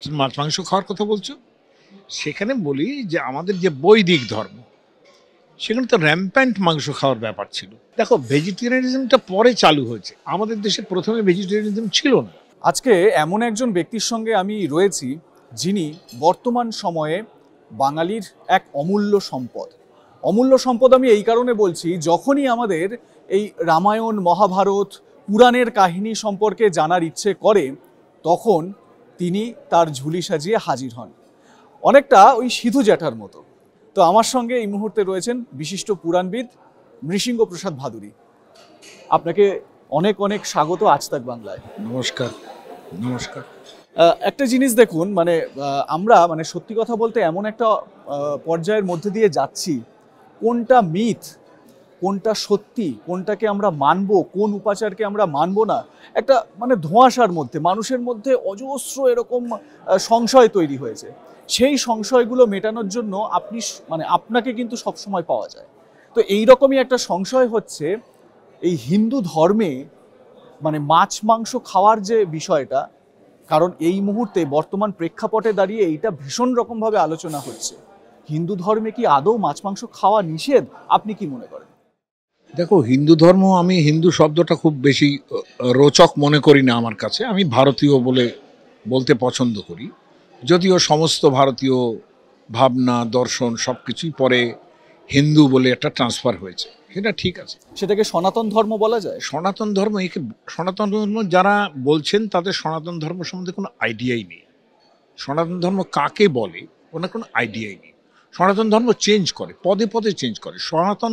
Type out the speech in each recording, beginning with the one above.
মাছ মাংস খাওয়ার কথা বলছো, সেখানে বলি যে আমাদের যে বৈদিক ধর্ম, সেখানে তো র্যাম্প্যান্ট মাংস খাওয়ার ব্যাপার ছিল। দেখো, ভেজিটেরিয়ানিজমটা পরে চালু হয়েছে, আমাদের দেশে প্রথমে ভেজিটেরিয়ানিজম ছিল না। আজকে এমন একজন ব্যক্তির সঙ্গে আমি রয়েছি যিনি বর্তমান সময়ে বাঙালির এক অমূল্য সম্পদ। অমূল্য সম্পদ আমি এই কারণে বলছি, যখনই আমাদের এই রামায়ণ, মহাভারত, পুরাণের কাহিনী সম্পর্কে জানার ইচ্ছে করে, তখন তিনি তার ঝুলি সাজিয়ে হাজির হন, অনেকটা ওই সিধু জ্যাঠার মতো। তো আমার সঙ্গে এই মুহূর্তে রয়েছেন বিশিষ্ট পুরাণবিদ নৃসিংহ প্রসাদ ভাদুরী। আপনাকে অনেক অনেক স্বাগত আজ তাক বাংলায়। নমস্কার। নমস্কার। একটা জিনিস দেখুন, আমরা সত্যি কথা বলতে এমন একটা পর্যায়ের মধ্যে দিয়ে যাচ্ছি, কোনটা মিথ, কোনটা সত্যি, কোনটাকে আমরা মানব, কোন উপাচারকে আমরা মানব না, একটা ধোঁয়াশার মধ্যে মানুষের মধ্যে অজস্র এরকম সংশয় তৈরি হয়েছে। সেই সংশয়গুলো মেটানোর জন্য আপনাকে কিন্তু সবসময় পাওয়া যায়। তো এইরকমই একটা সংশয় হচ্ছে এই হিন্দু ধর্মে, মাছ মাংস খাওয়ার যে বিষয়টা, কারণ এই মুহূর্তে বর্তমান প্রেক্ষাপটে দাঁড়িয়ে এইটা ভীষণ রকমভাবে আলোচনা হচ্ছে। হিন্দু ধর্মে কি আদৌ মাছ মাংস খাওয়া নিষেধ? আপনি কি মনে করেন? দেখো, হিন্দু ধর্ম, আমি হিন্দু শব্দটা খুব বেশি রোচক মনে করি না আমার কাছে। আমি ভারতীয় বলতে পছন্দ করি, যদিও সমস্ত ভারতীয় ভাবনা, দর্শন সব কিছুই পরে হিন্দু বলে একটা ট্রান্সফার হয়েছে, সেটা ঠিক আছে। সেটাকে সনাতন ধর্ম বলা যায়? সনাতন ধর্ম, সনাতন ধর্ম যারা বলছেন তাদের সনাতন ধর্ম সম্বন্ধে কোনো আইডিয়াই নেই। সনাতন ধর্ম কাকে বলে ওনার কোনো আইডিয়াই নেই। সনাতন ধর্ম চেঞ্জ করে, পদে পদে চেঞ্জ করে। সনাতন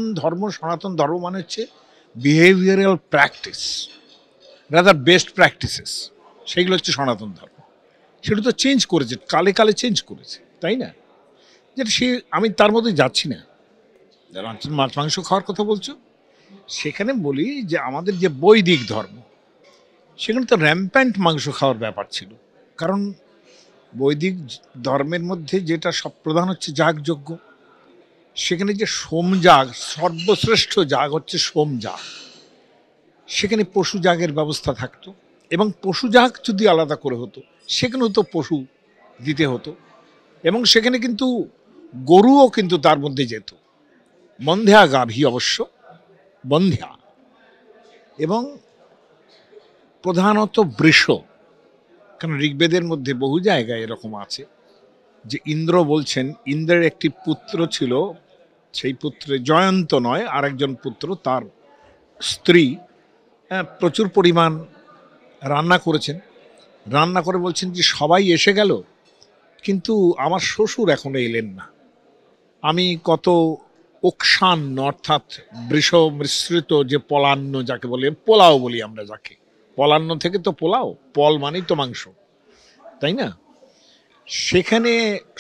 ধর্ম মানে হচ্ছে behavioural practice, rather best practices, সেইগুলো হচ্ছে সনাতন ধর্ম। সেটা তো চেঞ্জ করেছে, কালে কালে চেঞ্জ করেছে, তাই না? যেটা আমি তার মধ্যে যাচ্ছি না। যারা মাছ মাংস খাওয়ার কথা বলছো, সেখানে বলি যে আমাদের যে বৈদিক ধর্ম, সেখানে তো র্যাম্প্যান্ট মাংস খাওয়ার ব্যাপার ছিল। কারণ বৈদিক ধর্মের মধ্যে যেটা সব প্রধান হচ্ছে যাগযজ্ঞ। সেখানে যে সোমযাগ, সর্বশ্রেষ্ঠ যাগ হচ্ছে সোমযাগ। সেখানে পশু যাগের ব্যবস্থা থাকতো, এবং পশু যাগ যদি আলাদা করে হতো, সেখানেও তো পশু দিতে হতো, এবং সেখানে কিন্তু গরুও কিন্তু তার মধ্যে যেত। বন্ধ্যা গাভী, অবশ্য বন্ধ্যা, এবং প্রধানত বৃষ। কারণ ঋগ্বেদের মধ্যে বহু জায়গায় এরকম আছে যে ইন্দ্র বলছেন, ইন্দ্রের একটি পুত্র ছিল, সেই পুত্রে জয়ন্ত নয় আরেকজন পুত্র, তার স্ত্রী প্রচুর পরিমাণ রান্না করেছেন। রান্না করে বলছেন যে সবাই এসে গেল, কিন্তু আমার শ্বশুর এখনো এলেন না। আমি কত ওকসান্ন, অর্থাৎ বৃষ মিশ্রিত যে পলান্ন, যাকে বলে পোলাও বলি আমরা, যাকে পলান্ন থেকে তো পোলাও, পল মানেই তো মাংস, তাই না? সেখানে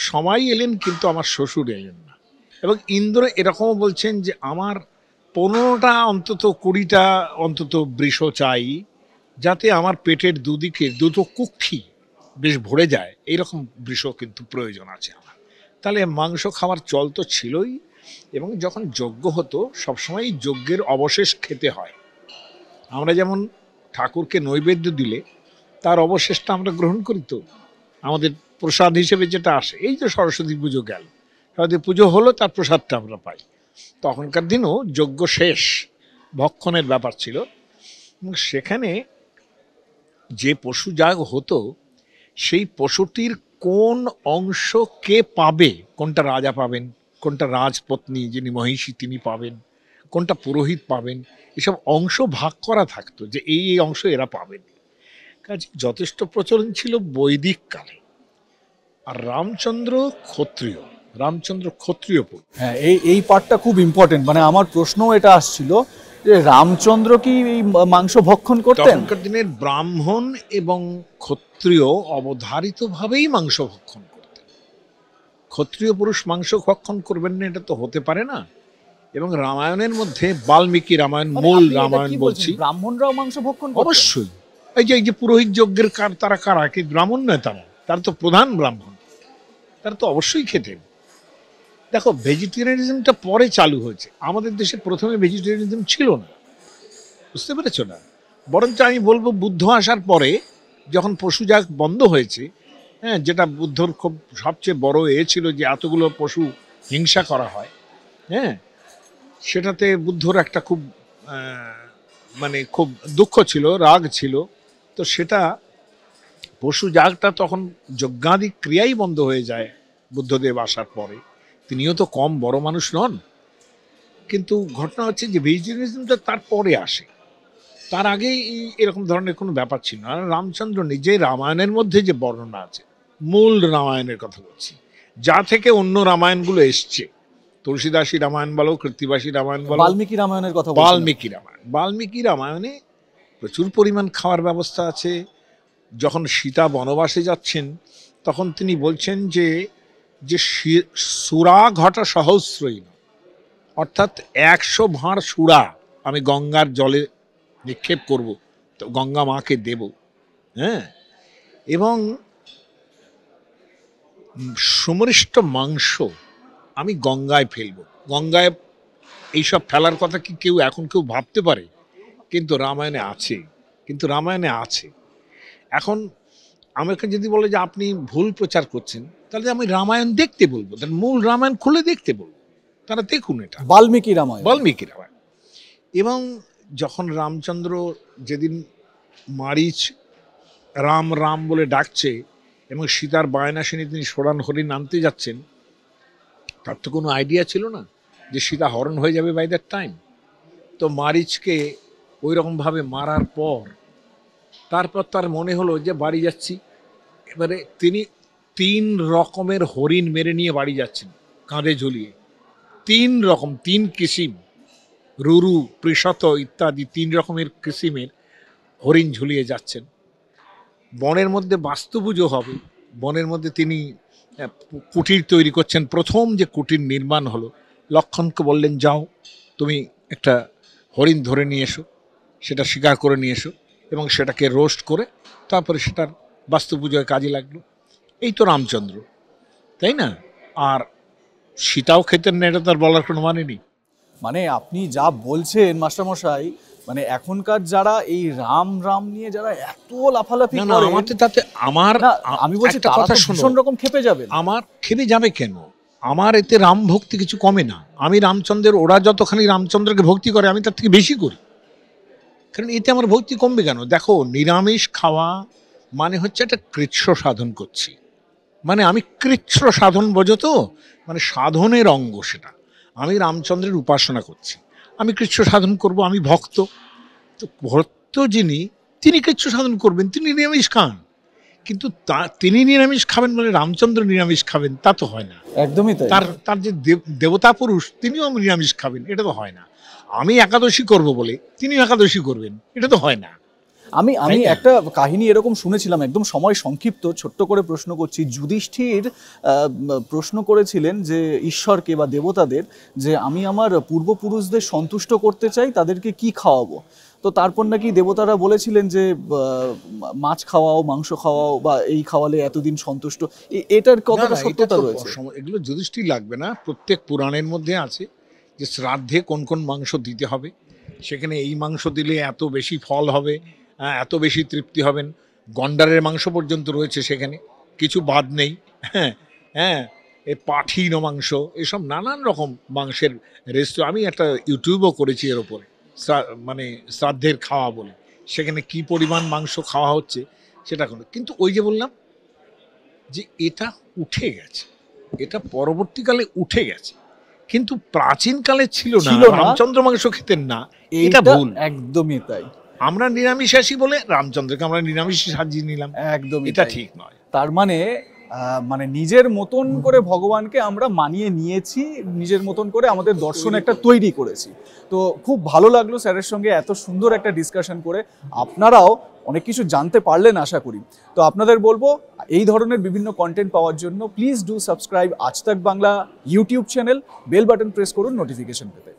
সবাই এলেন, কিন্তু আমার শ্বশুর এলেন না। এবং ইন্দ্র এরকমও বলছেন যে আমার 15টা অন্তত 20টা অন্তত বৃষ চাই, যাতে আমার পেটের দুদিকে দুটো কুক্ষি বেশ ভরে যায়। এইরকম বৃষ কিন্তু প্রয়োজন আছে আমার। তাহলে মাংস খাওয়ার চল তো ছিলই, এবং যখন যজ্ঞ হতো সবসময় যজ্ঞের অবশেষ খেতে হয়। আমরা যেমন ঠাকুরকে নৈবেদ্য দিলে তার অবশেষটা আমরা গ্রহণ করি, তো আমাদের প্রসাদ হিসেবে যেটা আসে, এই যে সরস্বতী পুজো গেল, সরস্বতী পুজো হলো, তার প্রসাদটা আমরা পাই। তখনকার দিনও যজ্ঞ শেষ, ভক্ষণের ব্যাপার ছিল, এবং সেখানে যে পশু যাগ হতো, সেই পশুটির কোন অংশ কে পাবে, কোনটা রাজা পাবেন, কোনটা রাজপত্নী যিনি মহিষী তিনি পাবেন, কোনটা পুরোহিত পাবেন, এসব অংশ ভাগ করা থাকতো যে এই এই অংশ এরা পাবেন। কাজে যথেষ্ট প্রচলন ছিল বৈদিক কালে। আর রামচন্দ্র ক্ষত্রিয় পুরুষ। হ্যাঁ, এই পার্টটা খুব ইম্পর্টেন্ট। আমার প্রশ্ন এটা আসছিল যে রামচন্দ্র কি এই মাংস ভক্ষণ করতেন? তখনকার দিনের ব্রাহ্মণ এবং ক্ষত্রিয় অবধারিতভাবেই মাংস ভক্ষণ করতেন। ক্ষত্রিয় পুরুষ মাংস ভক্ষণ করবেন না, এটা তো হতে পারে না। এবং রামায়ণের মধ্যে বাল্মীকি রামায়ণ, মূল রামায়ণ বলছি, ব্রাহ্মণরাও মাংস ভক্ষণ করতেন? অবশ্যই। এই যে পুরোহিত যজ্ঞের তারা কারা, কি ব্রাহ্মণ নয়? তারা তো প্রধান ব্রাহ্মণ, তারা তো অবশ্যই খেতেন। দেখো, ভেজিটেরিয়ানিজমটা পরে চালু হয়েছে, আমাদের দেশে প্রথমে ভেজিটেরিয়ানিজম ছিল না, বুঝতে পেরেছ না? বরঞ্চ আমি বলবো বুদ্ধ আসার পরে যখন পশুজাগ বন্ধ হয়েছে, হ্যাঁ, যেটা বুদ্ধর খুব সবচেয়ে বড় ছিল যে এতগুলো পশু হিংসা করা হয়, হ্যাঁ, সেটাতে বুদ্ধর একটা খুব মানে খুব দুঃখ ছিল, রাগ ছিল। তো সেটা পশু যাগটা তখন যজ্ঞাদি ক্রিয়াই বন্ধ হয়ে যায় বুদ্ধদেব আসার পরে। তিনিও তো কম বড় মানুষ নন, কিন্তু ঘটনা হচ্ছে যে ভেজিটেরিয়ানিজমটা তারপরে আসে, তার আগে এরকম ধরনের কোনো ব্যাপার ছিল না। আর রামচন্দ্র নিজে রামায়ণের মধ্যে যে বর্ণনা আছে, মূল রামায়ণের কথা বলছি, যা থেকে অন্য রামায়ণগুলো এসছে, তুলসীদাসী রামায়ণ বলো, কৃত্তিবাসী রামায়ণ বলো, বাল্মীকি রামায়ণের কথা বলছেন? বাল্মীকি রামায়ণে প্রচুর পরিমাণ খাওয়ার ব্যবস্থা আছে। যখন সীতা বনবাসে যাচ্ছেন তখন তিনি বলছেন যে যে সুরা ঘটা সহস্রই, অর্থাৎ 100 ভাঁড় সুরা আমি গঙ্গার জলে নিক্ষেপ করব, তো গঙ্গা মাকে দেব, হ্যাঁ, এবং সুমৃষ্ট মাংস আমি গঙ্গায় ফেলব। গঙ্গায় এইসব ফেলার কথা কি এখন কেউ ভাবতে পারে? কিন্তু রামায়ণে আছে। এখন আমাকে যদি বলে যে আপনি ভুল প্রচার করছেন, তাহলে আমি রামায়ণ দেখতে বলবো, তার মূল রামায়ণ খুলে দেখতে বলবো, তারা দেখুন এটা বাল্মীকি রামায়ণ। এবং যখন রামচন্দ্র যেদিন মারিচ রাম রাম বলে ডাকছে এবং সীতার বায়না শুনে তিনি সোড়ান হরিণ আনতে যাচ্ছেন, তার তো কোনো আইডিয়া ছিল না যে সীতা হরণ হয়ে যাবে বাই দ্যাট টাইম। তো মারিচকে ওই রকমভাবে মারার পর তারপর তার মনে হলো যে বাড়ি যাচ্ছি। এবারে তিনি 3 রকমের হরিণ মেরে নিয়ে বাড়ি যাচ্ছেন কাঁধে ঝুলিয়ে। 3 রকম, 3 কিসিম, রুরু, পৃষত ইত্যাদি 3 রকমের কিসিমের হরিণ ঝুলিয়ে যাচ্ছেন। বনের মধ্যে বাস্তুপুজো হবে, বনের মধ্যে তিনি কুটির তৈরি করছেন। প্রথম যে কুটির নির্মাণ হলো, লক্ষ্মণকে বললেন যাও তুমি একটা হরিণ ধরে নিয়ে এসো, সেটা শিকার করে নিয়ে এসো এবং সেটাকে রোস্ট করে তারপরে সেটার বাস্তুপুজোয় কাজে লাগলো। এই তো রামচন্দ্র, তাই না? আর সীতাও খেতেন না, এটা তার বলার কোনো মানে নেই। মানে আপনি যা বলছেন মাস্টারমশাই, মানে এখনকার যারা এই রাম রাম নিয়ে যারা এত লাফালাফি করে, আমাদের তাতে আমার আমি বলছি একটা কথা শোনো, ভীষণ রকম খেপে যাবে। আমার খেপে যাবে কেন? আমার এতে রাম ভক্তি কিছু কমে না। আমি রামচন্দ্রের, ওরা যতখানি রামচন্দ্রকে ভক্তি করে আমি তার থেকে বেশি করি, কারণ এতে আমার ভক্তি কমবে কেন? দেখো, নিরামিষ খাওয়া মানে হচ্ছে একটা কৃচ্ছ সাধন করছি, মানে আমি কৃচ্ছ সাধন বোঝো তো, মানে সাধনের অঙ্গ সেটা। আমি রামচন্দ্রের উপাসনা করছি, আমি কৃচ্ছ সাধন করব, আমি ভক্ত। তো ভক্ত যিনি, তিনি কৃচ্ছ সাধন করবেন, তিনি নিরামিষ খান, কিন্তু তিনি নিরামিষ খাবেন মানে রামচন্দ্র নিরামিষ খাবেন তা তো হয় না। একদমই তাই। তার যে দেবতা পুরুষ, তিনিও নিরামিষ খাবেন, এটা তো হয় না। আমি একাদশী করব বলে তিনিও একাদশী করবেন, এটা তো হয় না। আমি একটা কাহিনী এরকম শুনেছিলাম, একদম সময় সংক্ষিপ্ত, ছোট্ট করে প্রশ্ন করছি। যুধিষ্ঠির প্রশ্ন করেছিলেন যে ঈশ্বরকে বা দেবতাদের, যে আমি আমার পূর্বপুরুষদের সন্তুষ্ট করতে চাই, তাদেরকে কি খাওয়াবো? তো তারপর নাকি দেবতারা বলেছিলেন যে মাছ খাওয়াও, মাংস খাওয়াও, বা এই খাওয়ালে এতদিন সন্তুষ্ট। এটার কতটা সত্যতা রয়েছে? এগুলো যুধিষ্ঠির লাগবে না, প্রত্যেক পুরাণের মধ্যে আছে যে শ্রাদ্ধে কোন কোন মাংস দিতে হবে, সেখানে এই মাংস দিলে এত বেশি ফল হবে, এত বেশি তৃপ্তি হবেন। গন্ডারের মাংস পর্যন্ত রয়েছে সেখানে, কিছু বাদ নেই। হ্যাঁ হ্যাঁ, এ পাঠির মাংস, এসব নানান রকম মাংসের রেস্টুরেন্ট, আমি একটা ইউটিউবও করেছি এর ওপরে, মানে শ্রাদ্ধের খাওয়া বলে, সেখানে কি পরিমাণ মাংস খাওয়া হচ্ছে সেটা কোনো। কিন্তু ওই যে বললাম যে এটা উঠে গেছে, এটা পরবর্তীকালে উঠে গেছে, কিন্তু প্রাচীনকালে ছিল না। রামচন্দ্র মাংস খেতেন না, এটা ভুল। একদমই তাই। আমরা নিরামিষাশী বলে রামচন্দ্রকে আমরা নিরামিষ সাজিয়ে নিলাম, একদমই এটা ঠিক নয়। তার মানে নিজের মতন করে ভগবানকে আমরা মানিয়ে নিয়েছি, নিজের মতন করে আমাদের দর্শন একটা তৈরি করেছি। তো খুব ভালো লাগলো স্যারের সঙ্গে এত সুন্দর একটা ডিসকাশন করে। আপনারাও অনেক কিছু জানতে পারলেন আশা করি। তো আপনাদের বলবো, এই ধরনের বিভিন্ন কন্টেন্ট পাওয়ার জন্য please do subscribe Aaj Tak Bangla YouTube channel, bell button press করুন নোটিফিকেশন পেতে।